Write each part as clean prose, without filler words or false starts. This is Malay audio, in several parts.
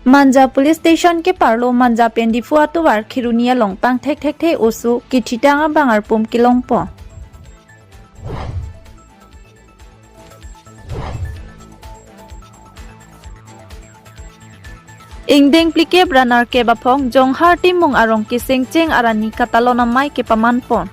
Manja Police Station ke parlo manja pendi fuatu war khirunia longpang thek thek the osu kichitanga bangar pum kilongpo Ingdeng plike branar ke bapong jong harti mung arong ki sengcheng arani katalona mai ke pamanpon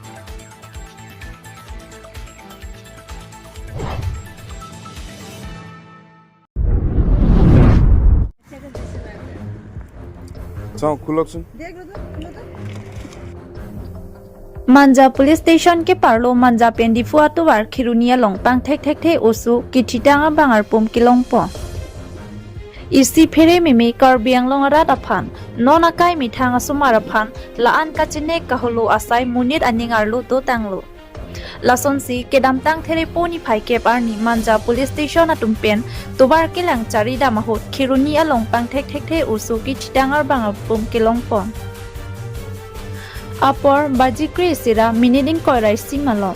Manja Police Station ke parlo manja pendi fuatu war khirunia longpang thek thek the osu kichitanga bangar pum kilongpo Isi phere mimi karbiang longarat aphan nona kai mithanga sumar aphan laan kachine kaholo asai munit aningarlu to tanglo Lasonsi kedam tang there poni phai ke parni Manja Police Station atumpen tobar kelang chari damahot khiruni along pang thek thek the usu ki chitangar bang pum kelongpon Apor bajikri sira miniding koirai simalo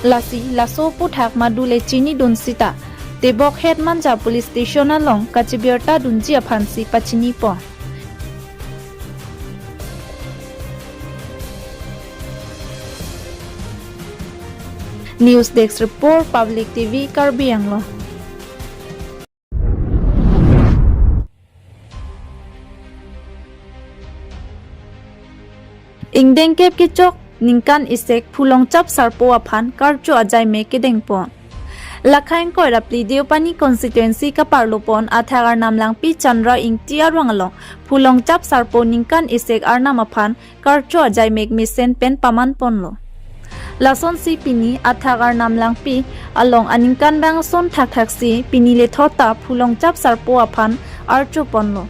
Lasi laso puthak madule chini dunsita Tebok head Manja Police Station along kachibirta dunji aphansi pachini po News Desk Report Public TV Karbi Anglo Ingdeng kep kichok ningkan isek phulong chap sarpo aphan karcho ajai me kedengpo Lakhain ko rapli Deopani constituency ka parlopon athagar namlang pi Chandra ingti arwangalong phulong chap sarpo ningkan isek arnam aphan karcho ajai meg misen pen paman ponlo Lason si pini athagar namlang pi along aningkan bang son thak thak si pini le thota phulong chap sarpo aphan archo ponlo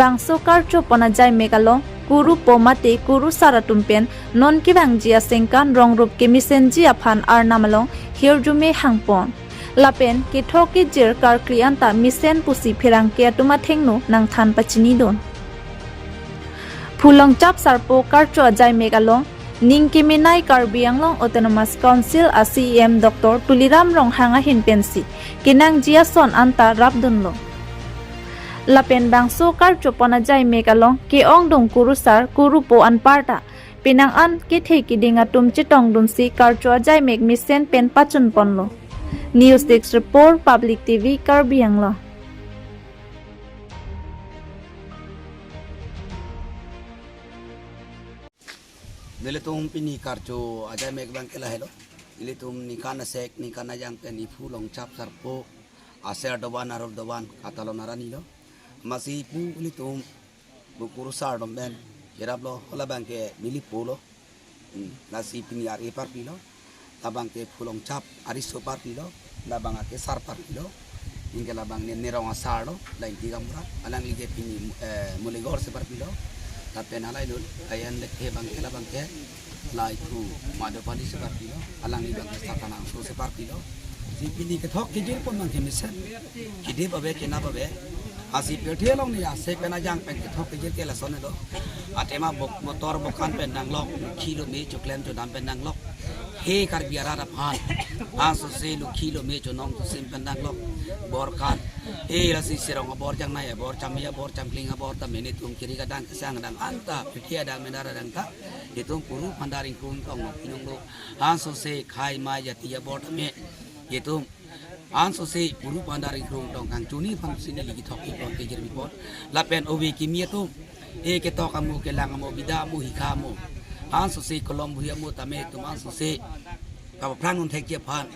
bangso karcho pona jai megalo Guru pomate guru saratumpen non ki bangjia sengkan rongrop ke misenji aphan arnamalong hirjume hangpon lapen ke thoki jer kar klianta misen pusi phirang ke atuma thengno nang than pachini don phulong chap sarpo karcho jai megalong ningki menai karbianglong autonomous council acem dr tuliram ronghanga hinpensi kinang jia son anta rabdunlo Lapen bangso karcho pona jai megalong ke ong dong kurusar kurupo anparta pinang an ke the kidinga tum chitong dunsi karcho jai meg misen pen pachun ponlo News Desk Report Public TV Karbi Anglo Nilitum pini karcho ajai meg bang kela hello nilitum nikana sek nikana jang pen ifu long chap sarpo aser doban arab doban katalon aranilo masih pu nilitum bukuru sar domben yerablo hola bangke milipolo nasi pini ari par pilo labang ke fulong chap ariso par pilo labang ke sar par pilo ingke labang ne nerong asarlo lain tiga murah alang lige pini muligor se par pilo tapi nalai lul ayan ke bang ke labang ke lai ku madopali se par pilo alang lige bang ke satana so se par pilo si pini ke thok ke jil pon bang ke misen kide babe ke na babe Asih perthelong ni asih pena jang pen ke thok ke jil ke la son do atema motor bokan pen nang lok kilo me choklen to dam pen nang lok he kar biara da phan aso se lu kilo me cho nong sim pen nang lok bor khan e la si serong bor jang nai bor chamia bor chamkling bor ta meni tum kiri kadang kesang dang anta pitia dang menara dang ta itu puru pandaring kum tong pinong lo aso se khai ma ya tia bor ta me itu Anso se puru pandari krong tong kang chuni phang sini ligi thok ipon ke jer report lapen owe kimia to e ke to kamu ke lang mo bida mu hika mo anso se kolom bhuya mo tame tum anso se ka pran un thek je phan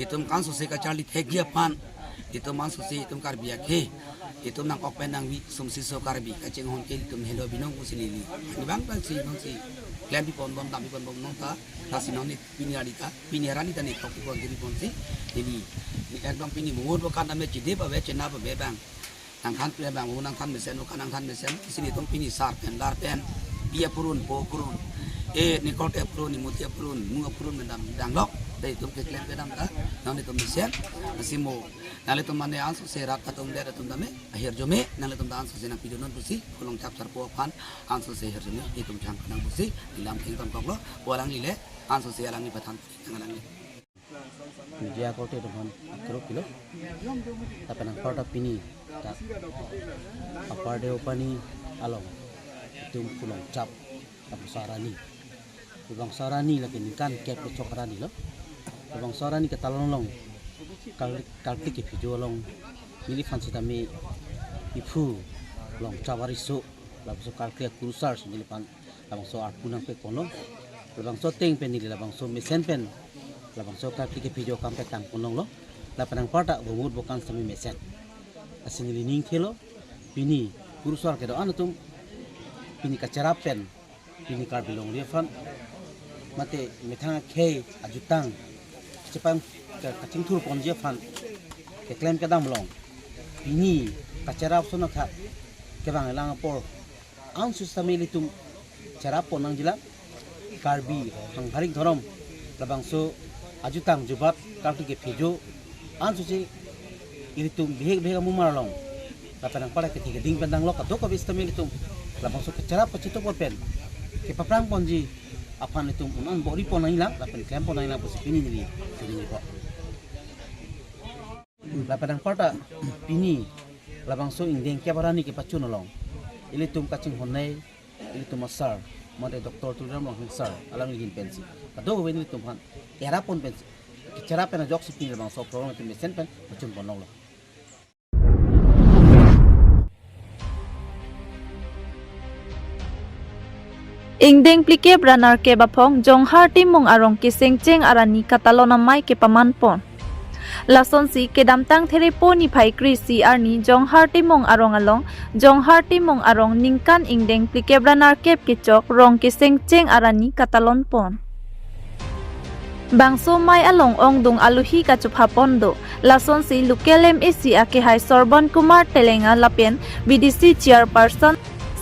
itum anso se ka charli thek je phan itum anso se itum kar bia khe itum nang ok pen nang wi sum si so kar bi ka cheng hon ke itum hello binong ku sini ni bang bang si non si klan bi pon bom tam bi pon bom nong ta tasinoni piniarani ta ni thok ipon diri pon si ini ekdom pini muur bokan ame chide babe chena babe bang nang khan pe bang nang khan mesen kan nang khan mesen sini tom pini sar pen lar pen dia purun po purun e ni kote purun ni mutia purun munga purun mendam dang lok dai tom ke klen pedam ta nang tom mesen asimo nale tom mane ansu se rak ta tom dera tom dame akhir jome nale tom ansu se nang pidonon pusi kolong chap sar po phan ansu se her jome e tom chang kanang pusi ilam king tom koklo walang ile ansu se alang ni pathan alang ni media ko te don akro kilo tapi nang parta pini ta apade opani along tum pulong cap tapi sarani bang sarani lagi kan kep ke chokrani lo bang sarani ke talong long kal ke video long mili fansi tami ipu long cawariso labso kal ke kurusar sini pan labang so arpunang pe kono labang so teng pen ni labang so mesen pen labang so kal ke video kampe tang kono lo lapanang parta bumud bukan sami mesen asini lining thelo pini kurusar ke do anatum pini kacarapen pini kar bilong refan mate methanga khei ajutang cepang kacing thur ponje fan ke claim ke dam long pini kacarap sono kha ke bang lang por ang susami litum cara ponang jila karbi hang haring thorom labang so ajutang jubat kartu ke phejo an susi ilitum beheg beheg mumar long lapanang para ke tiga ding pendang lo ka do ka bistami litum labang so kacarap pacito por pen ke paprang ponji apan itu unan bori ponai lang lapan klaim ponai lang posi pini ni ko lapan parta pini labang so indeng ke barani ke pacu nolong ili tum kacing honai ili tum asar mate doktor tu ram long sar alang ligin pensi kado weni tum han era pon pensi cara pena jok si pini labang so problem tu mesen pen pacun ponong lo Ingdeng plike branar ke bapong jong harti mong arong kiseng cheng arani katalona mai ke pamanpon. Lason si ke damtang therepo ni phai krisi arni jong harti mong arong along jong harti mong arong ningkan ingdeng plike branar kep ke chok rong kiseng cheng arani katalon pon. Bangso mai along ong dung aluhi ka chuphapondo lason si lukelem esi ake hai Sorbon Kumar Telenga lapen BDC chairperson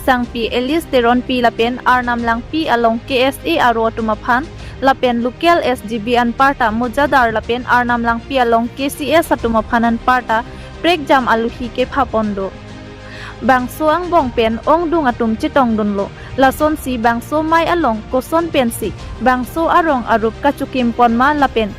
Sangpi Elias Teron Pi lapen Arnam Lang Pi along KSA aro tumaphan lapen local SGB an parta mojadar lapen Arnam Lang Pi along KCS atumaphanan parta prekjam aluhi ke phapondo bangso ang bong pen ong dung atum chitong dunlo lason si bangso mai along koson pensi bangso arong arup kachukim ponma lapen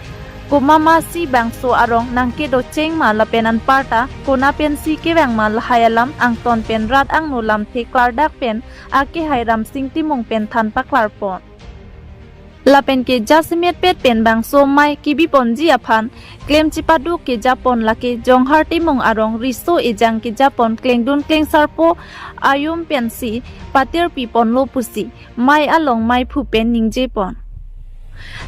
kumama si bangso arong nangke do cheng ma lapenan parta kona pen si ke bang ma lahayalam ang ton pen rat ang nulam the klardak pen ake hairam singti mong pen than paklar pon lapen ke jasmet pet pen bangso mai kibi ponji aphan claim chipadu ke japon lake jongharti mong arong riso ejang ke japon klengdun kleng sarpo ayum pensi patir pi pon lo pusi mai along mai phu pen ningje pon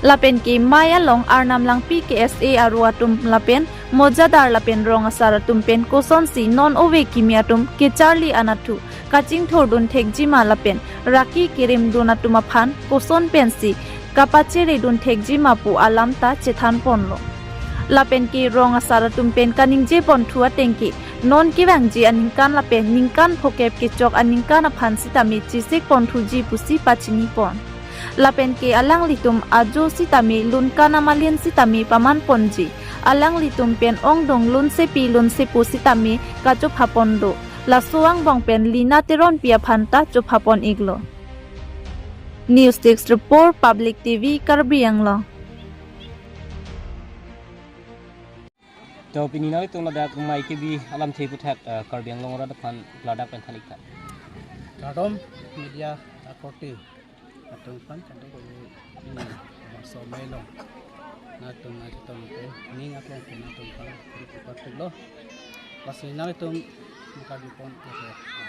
lapen ki mai along Arnam Lang Pi KSA aruatum lapen mojadar lapen rong asaratum pen koson si non ove kimiatum ke Charlie anathu kaching thordun thekjima lapen raki kirim dunatuma phan koson pensi kapache redun thekjima pu alamta chethan ponlo lapen ki rong asaratum pen kaningje pon thua tengki non ki bangji aningkan lapen ningkan phokep ke chok aningkan aphan sitami chisek pon thuji pusi pachini pon lapen ke alang litum ajo sitami lun kanamalian sitami paman ponji alang litum pen ong dong lun se pu sitami ka chop hapondo la suang bong pen lina teron pia phanta chop hapon iglo News Desk Report Public TV Karbianglo to pinina itu ladak mai ke bi alam thei puthak Karbianglo ra phan ladak pen thanik ta radom media akorti atong pan kanto ko ini so melo na tum na tum ning aklong pun atong pan ko lo pasina na tum makadipon ko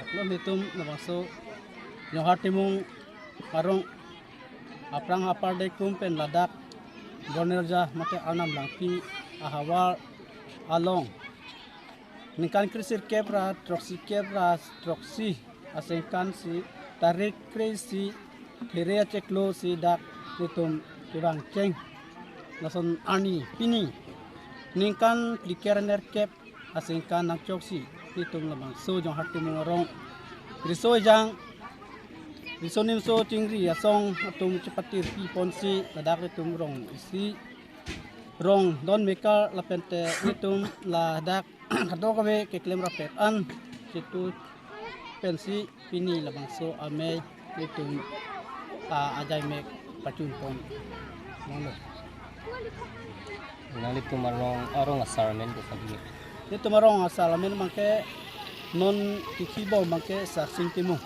aklong nitum na baso yung hatimong parong aprang apar de kum pen ladak gonerja mate Arnam Lang Pi ahawar along ningkan krisir kepra troksi asengkan si tarik krisi Kirea ceklo si dak nitum kibang ceng nason ani pini ningkan plikerener kep asingkan nak choksi nitum labang so jong hati mongorong riso jang risonim so tingri asong atum cepatir pi ponsi ladak nitum rong isi rong don meka lapente nitum ladak kadokawe ke klem rapet an situ pensi pini labang so ame nitum ajay mek pacun pon mono nang li tumarong arong asarmen ko sabi ni tumarong asalamen mangke non kikibo mangke sa singtimu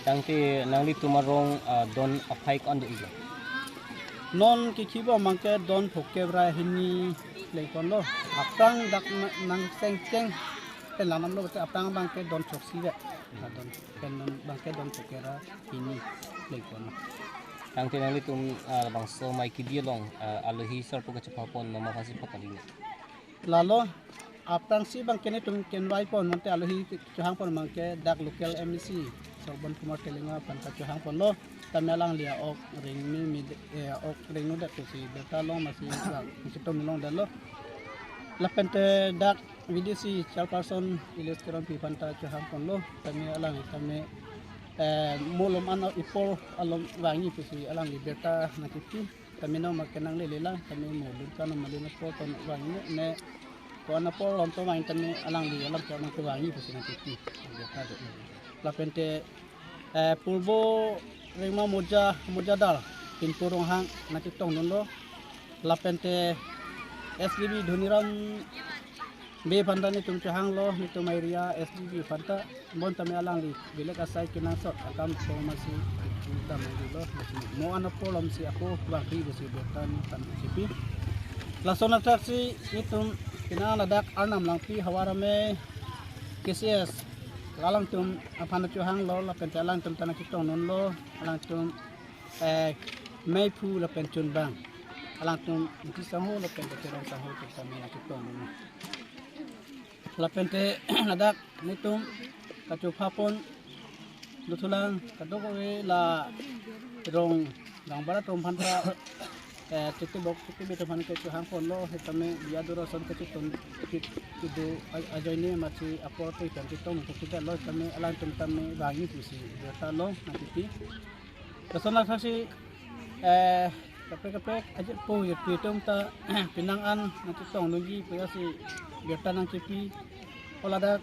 tangti nang li tumarong don apai ko ando iga non kikibo mangke don phokebra hini leikono apang dak nang seng pen lanam lo apang bangke don choksi ve don pen bangke don phokera hini leikono tangti nang li tum bangso mai kibiolong alohi sar ko chapapon mama kasi papaling lalo apang si bangke ni tum kenwai pon monte alohi chuhang pon mangke dak local MNC Sobon Kumar Telinga Panta Chuhang pon lo tamelang lia ok ring mi ok ring no dak si beta long masih kita milong dalo lapente dak video si chal person ilis keron pi Panta Chuhang pon lo tame alang tame molom ano ipol alom wangi si alang li beta nakiti tame no makenang lelela tame molum kanu malina po ton wangi ne ko ana po lom to wangi tame alang li alam ko nang wangi si nakiti beta lapente purbo rema mojadal pinpurong hang nakitong nondo lapente SDB Dhoniram be pandani tum chahang lo nitu mairia SDB panta mon tame alang li bilek asai kinasot akam formasi kita lo mo ana polom si ako bakri besi betan tan sipi lasona taksi itum kinana dak arnam langpi hawarame KCS lalang tum apana chuhang lo la pentalang tum tanah kitong non lo alang tum mai pu la penchun bang alang tum kisaho la penterang saho kita mina kitong non la pente nadak nitum kacu phapon lutulang kadokowe la rong gang barat rom phantra tete bok tete beto phan ke chuhang pon lo hetame biadura son ke ton kidu ajoine machi aporte kan kitong kita lo tame alang tame bangi pusi beta lo nakiti kasona sasi kape aje po ye pitom ta pinangan nakitong nugi pasi beta nang kipi olada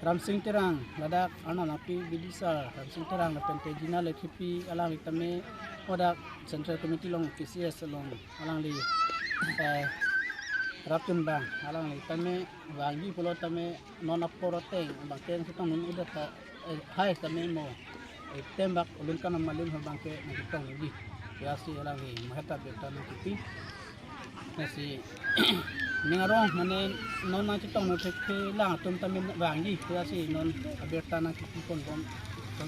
Ramsing terang ladak ana napi bidisa Ramsing terang na pente jina le kipi alang tame odak central committee long KCS long alang li rapun bang alang li tame wangi pulo tame non aporote bangken kitong nun udah ta hai tame mo tembak ulun kan malin bangke nakitong lagi biasi alang li mahata beta nakipi nasi ningarong mane non na kitong no theke lang tum tamin wangi biasi non aberta nakipi kon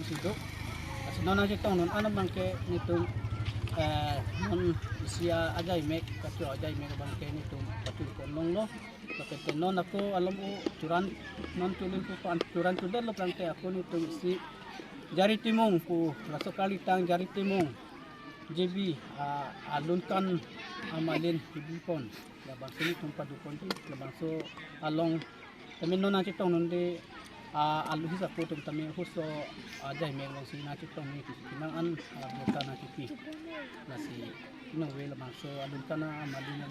sido asi non na kitong non ana bangke nitung non sia ajai mek kacu ajai mek bangke nitung patu konong lo kapete non ako alam o curan non tulin ko curan tudal lo bangke ako nitung si jari timong ko raso kali tang jari timong JB alun kan amalin hibipon labang sini tumpa dukon ti labang so along tamin non na kitong non de aluhi sa putum tami huso ajay meron si na kitong ni kinangan beta na kipi nasi no we labang so alun kana amalin na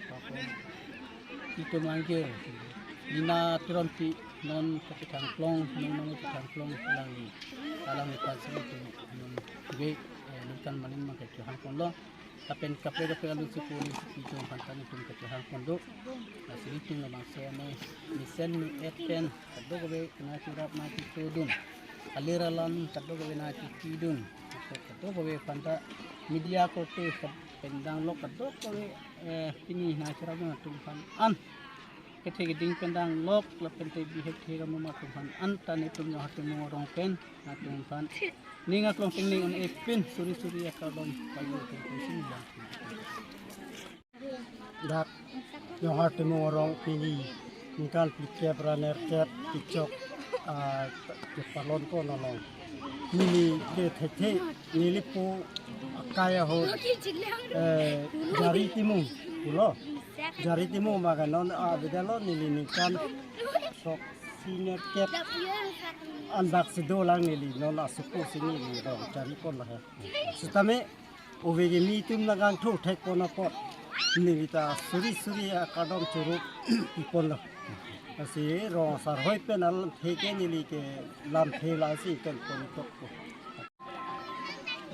pako ito mangge ina turampi non kapitang plong non kapitang plong alang ipas ito non we lukan malin makatuhan kondo tapen kapre alun si pulis ito pantan ito makatuhan kondo nasilitin na bangsa ni misen ni eten kaddo gawe na sirap na kitudun aliralan kaddo gawe na kitidun kaddo gawe panta media ko te pendang lo kaddo gawe pini na sirap na tumpan an kete geding pendang lok la pente bihet hega mama tumpan an tani tumyo hatimu rongken na tumpan ninga klong tingning on epin suri akadom payo kusin bang dak yo hatimu rong pini nikan pikir peraner ket picok palon ko nolong nili ke thete nilipu kaya ho jari timu ulo jari timu maga non bedalo nili nikan sok senior ket andak sedolang nili non asuku sini ni ro jari kon lah sitame ovege mitum nagang thu thek kona pot nilita suri akadom churu ipon lah asi ro sar hoi penal theke nili ke lam thela si ken pon tok ko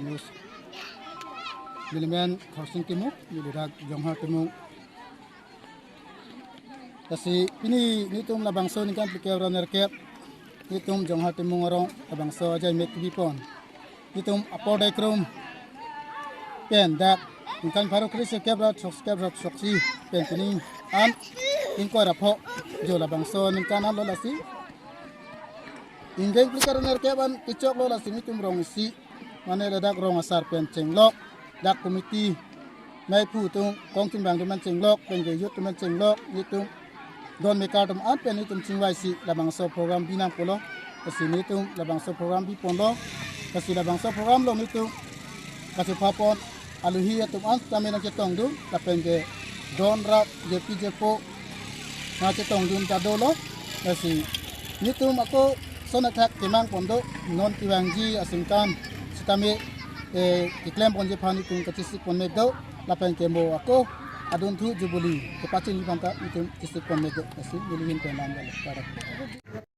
news milimen khorsing timuk milidak jonghar timuk kasi pini nitum labangso ni kan pike raner kep nitum jonghar timuk orong labangso ajai mek bipon nitum apodai krom pen dak kan pharo kris kep rat soksi pen pini an ingko rapho jo labangso ni kan an lolasi ingeng pike raner kep an kichok lolasi nitum rong isi mane ledak rong asar pen cenglok dak komiti mai pu tung kong timbang man cenglok pen ge yut man cenglok nitum don mekadum an pen nitum cingwai si labangso program binang polo kasi nitum labangso program bi pondo kasi labangso program lo nitum kasi papon aluhi atum an tamen ke tongdu tapen ge don rap je pijepo na ke tongdun tadolo kasi nitum ako sonatak timang pondo non tiwangji asingkan sitame iklem ponje phani tung kacisik pon megdo lapen kemo ako adun thu jubuli kepacin libanta itum kisik pon megdo kasi milihin penam dal